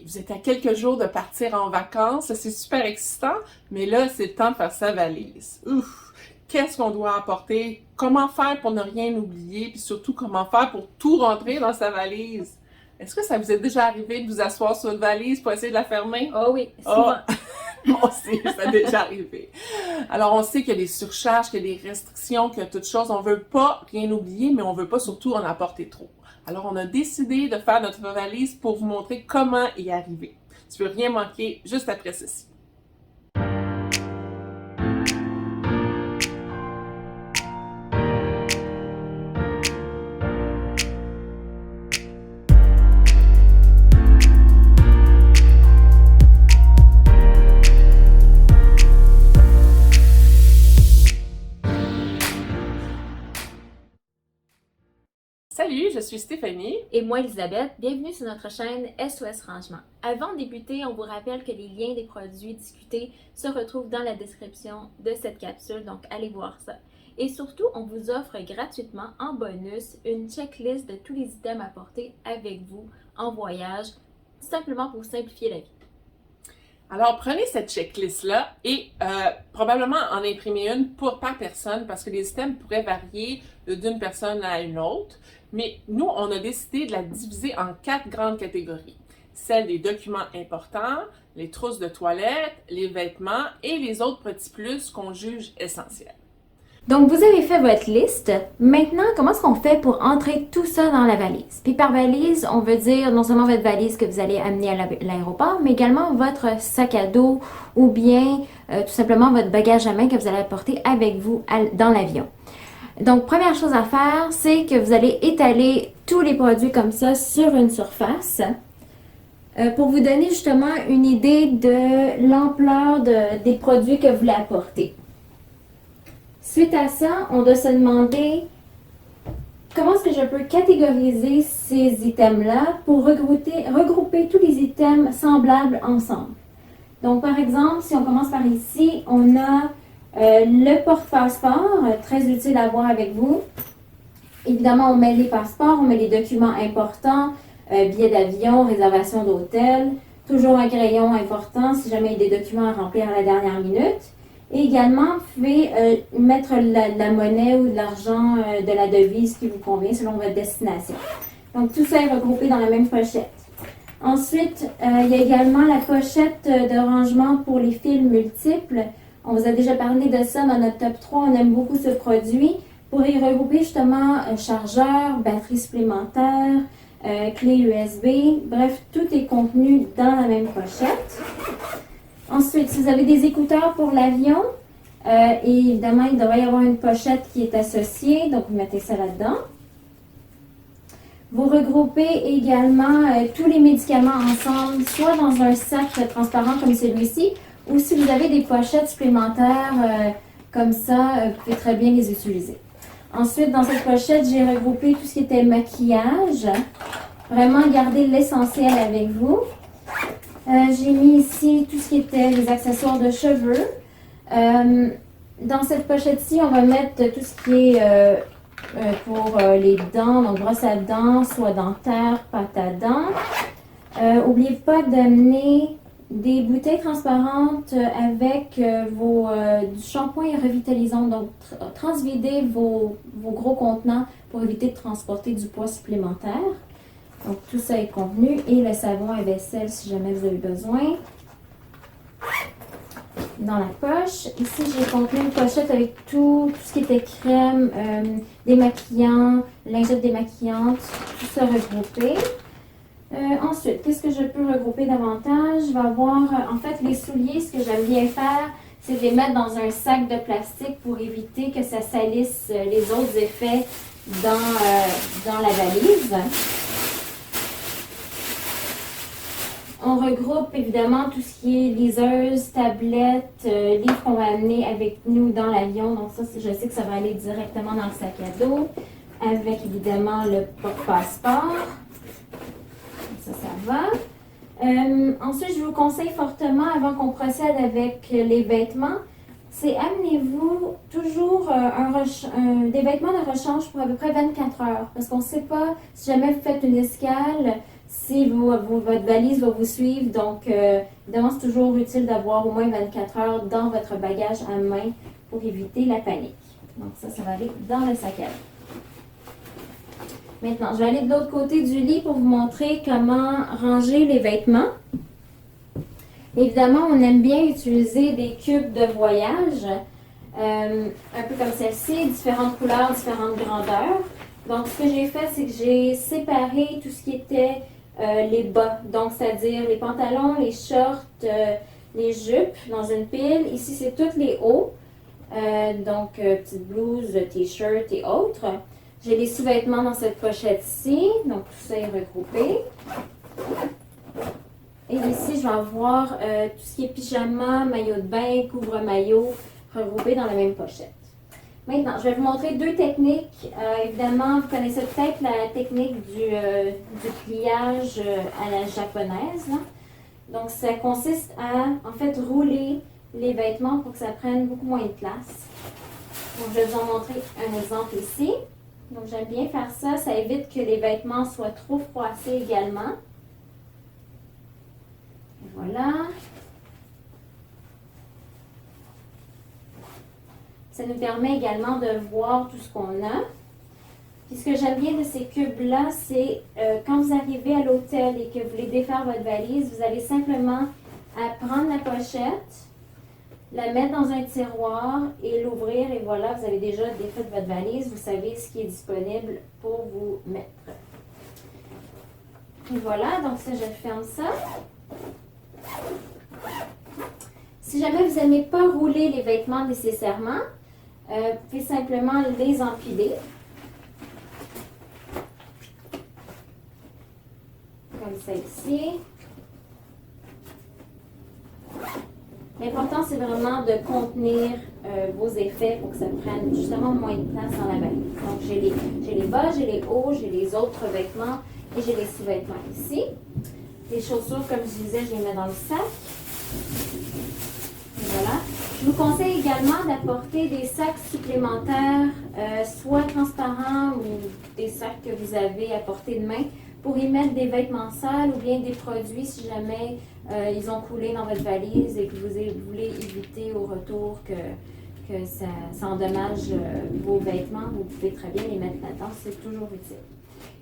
vous êtes à quelques jours de partir en vacances, c'est super excitant, mais là, c'est le temps de faire sa valise. Ouf! Qu'est-ce qu'on doit apporter? Comment faire pour ne rien oublier? Puis surtout, comment faire pour tout rentrer dans sa valise? Est-ce que ça vous est déjà arrivé de vous asseoir sur une valise pour essayer de la fermer? Oh oui, Oh, souvent. moi aussi, ça a déjà arrivé. Alors, on sait qu'il y a des surcharges, qu'il y a des restrictions, qu'il y a toutes choses. On veut pas rien oublier, mais on veut pas surtout en apporter trop. Alors, on a décidé de faire notre valise pour vous montrer comment y arriver. Tu veux rien manquer juste après ceci. Salut, je suis Stéphanie. Et moi, Elisabeth, bienvenue sur notre chaîne SOS Rangement. Avant de débuter, on vous rappelle que les liens des produits discutés se retrouvent dans la description de cette capsule, donc allez voir ça. Et surtout, on vous offre gratuitement en bonus une checklist de tous les items à porter avec vous en voyage, simplement pour simplifier la vie. Alors, prenez cette checklist-là et probablement en imprimer une par personne parce que les items pourraient varier d'une personne à une autre. Mais nous, on a décidé de la diviser en 4 grandes catégories. Celle des documents importants, les trousses de toilette, les vêtements et les autres petits plus qu'on juge essentiels. Donc, vous avez fait votre liste. Maintenant, comment est-ce qu'on fait pour entrer tout ça dans la valise? Puis par valise, on veut dire non seulement votre valise que vous allez amener à l'aéroport, mais également votre sac à dos ou bien tout simplement votre bagage à main que vous allez apporter avec vous dans l'avion. Donc, première chose à faire, c'est que vous allez étaler tous les produits comme ça sur une surface pour vous donner justement une idée de l'ampleur des produits que vous voulez apporter. Suite à ça, on doit se demander comment est-ce que je peux catégoriser ces items-là pour regrouper tous les items semblables ensemble. Donc, par exemple, si on commence par ici, on a le porte-passeport, très utile à avoir avec vous. Évidemment, on met les passeports, on met les documents importants, billets d'avion, réservation d'hôtel, toujours un crayon important si jamais il y a des documents à remplir à la dernière minute. Et également, vous pouvez mettre la monnaie ou de l'argent, de la devise qui vous convient selon votre destination. Donc, tout ça est regroupé dans la même pochette. Ensuite, il y a également la pochette de rangement pour les fils multiples. On vous a déjà parlé de ça dans notre top 3. On aime beaucoup ce produit pour y regrouper justement chargeur, batterie supplémentaire, clé USB. Bref, tout est contenu dans la même pochette. Ensuite, si vous avez des écouteurs pour l'avion, évidemment, il devrait y avoir une pochette qui est associée. Donc, vous mettez ça là-dedans. Vous regroupez également tous les médicaments ensemble, soit dans un sac transparent comme celui-ci, ou si vous avez des pochettes supplémentaires comme ça, vous pouvez très bien les utiliser. Ensuite, dans cette pochette, j'ai regroupé tout ce qui était maquillage. Vraiment, gardez l'essentiel avec vous. J'ai mis ici tout ce qui était les accessoires de cheveux. Dans cette pochette-ci, on va mettre tout ce qui est pour les dents, donc brosse à dents, soie dentaire, pâte à dents. N'oubliez pas d'amener des bouteilles transparentes avec du shampoing revitalisant. Donc, transvidez vos gros contenants pour éviter de transporter du poids supplémentaire. Donc, tout ça est convenu. Et le savon à vaisselle si jamais vous avez besoin. Dans la poche. Ici, j'ai contenu une pochette avec tout ce qui était crème, démaquillant, lingettes démaquillantes, tout ça regroupé. Ensuite, qu'est-ce que je peux regrouper davantage? Je vais avoir, en fait, les souliers, ce que j'aime bien faire, c'est de les mettre dans un sac de plastique pour éviter que ça salisse les autres effets dans la valise. On regroupe évidemment tout ce qui est liseuse, tablette, livres qu'on va amener avec nous dans l'avion. Donc ça, je sais que ça va aller directement dans le sac à dos, avec évidemment le porte-passeport. Ça va. Ensuite, je vous conseille fortement, avant qu'on procède avec les vêtements, c'est amenez-vous toujours des vêtements de rechange pour à peu près 24 heures. Parce qu'on ne sait pas, si jamais vous faites une escale, Si votre valise va vous suivre, donc évidemment, c'est toujours utile d'avoir au moins 24 heures dans votre bagage à main pour éviter la panique. Donc ça va aller dans le sac à dos. Maintenant, je vais aller de l'autre côté du lit pour vous montrer comment ranger les vêtements. Évidemment, on aime bien utiliser des cubes de voyage, un peu comme celle-ci, différentes couleurs, différentes grandeurs. Donc, ce que j'ai fait, c'est que j'ai séparé tout ce qui était les bas, donc c'est-à-dire les pantalons, les shorts, les jupes dans une pile. Ici, c'est tous les hauts, donc petites blouses, t-shirts et autres. J'ai les sous-vêtements dans cette pochette-ci, donc tout ça est regroupé. Et ici, je vais avoir tout ce qui est pyjama, maillot de bain, couvre-maillot, regroupé dans la même pochette. Maintenant, je vais vous montrer deux techniques. Évidemment, vous connaissez peut-être la technique du pliage à la japonaise, là. Donc, ça consiste à, en fait, rouler les vêtements pour que ça prenne beaucoup moins de place. Donc, je vais vous en montrer un exemple ici. Donc, j'aime bien faire ça. Ça évite que les vêtements soient trop froissés également. Et voilà. Ça nous permet également de voir tout ce qu'on a. Puis ce que j'aime bien de ces cubes-là, c'est quand vous arrivez à l'hôtel et que vous voulez défaire votre valise, vous allez simplement prendre la pochette, la mettre dans un tiroir et l'ouvrir. Et voilà, vous avez déjà défait votre valise. Vous savez ce qui est disponible pour vous mettre. Et voilà, donc ça, je ferme ça. Si jamais vous n'aimez pas rouler les vêtements nécessairement, vous pouvez simplement les empiler. Comme ça ici. L'important, c'est vraiment de contenir vos effets pour que ça prenne justement moins de place dans la valise. Donc, j'ai les bas, j'ai les hauts, j'ai les autres vêtements et j'ai les sous-vêtements ici. Les chaussures, comme je disais, je les mets dans le sac. Voilà. Je vous conseille également d'apporter des sacs supplémentaires, soit transparents ou des sacs que vous avez à portée de main pour y mettre des vêtements sales ou bien des produits si jamais ils ont coulé dans votre valise et que vous voulez éviter au retour que ça endommage vos vêtements. Vous pouvez très bien les mettre là-dedans, c'est toujours utile.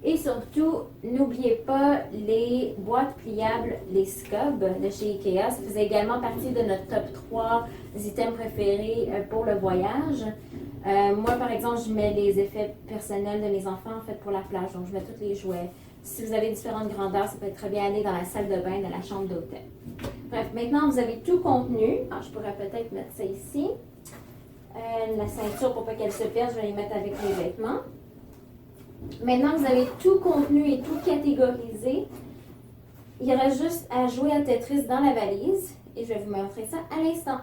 Et surtout, n'oubliez pas les boîtes pliables, les Scub de chez Ikea. Ça faisait également partie de notre top 3 items préférés pour le voyage. Moi, par exemple, je mets les effets personnels de mes enfants en fait pour la plage. Donc, je mets tous les jouets. Si vous avez différentes grandeurs, ça peut très bien aller dans la salle de bain de la chambre d'hôtel. Bref, maintenant, vous avez tout contenu. Alors, je pourrais peut-être mettre ça ici. La ceinture, pour pas qu'elle se perde, je vais les mettre avec les vêtements. Maintenant, vous avez tout contenu et tout catégorisé. Il reste juste à jouer à Tetris dans la valise. Et je vais vous montrer ça à l'instant.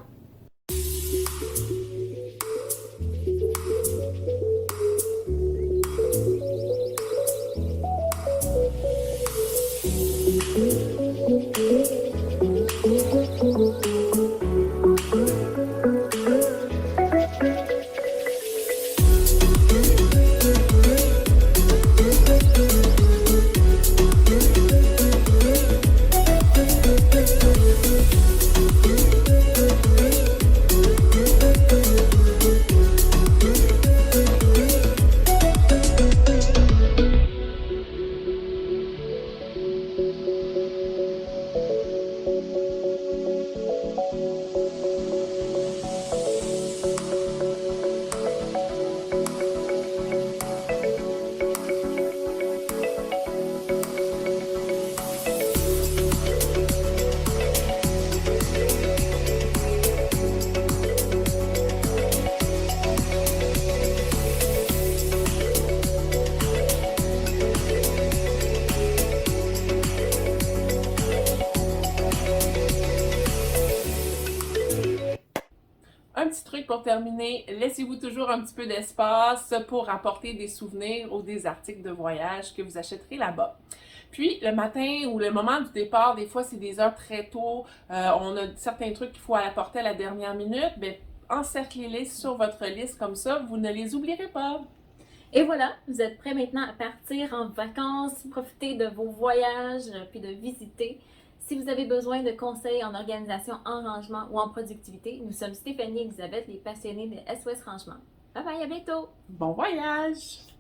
Un petit truc pour terminer, laissez-vous toujours un petit peu d'espace pour apporter des souvenirs ou des articles de voyage que vous achèterez là-bas. Puis, le matin ou le moment du départ, des fois, c'est des heures très tôt, on a certains trucs qu'il faut apporter à la dernière minute, bien, encerclez-les sur votre liste comme ça, vous ne les oublierez pas. Et voilà, vous êtes prêts maintenant à partir en vacances, profiter de vos voyages, puis de visiter. Si vous avez besoin de conseils en organisation, en rangement ou en productivité, nous sommes Stéphanie et Elisabeth, les passionnés de SOS Rangement. Bye bye, à bientôt! Bon voyage!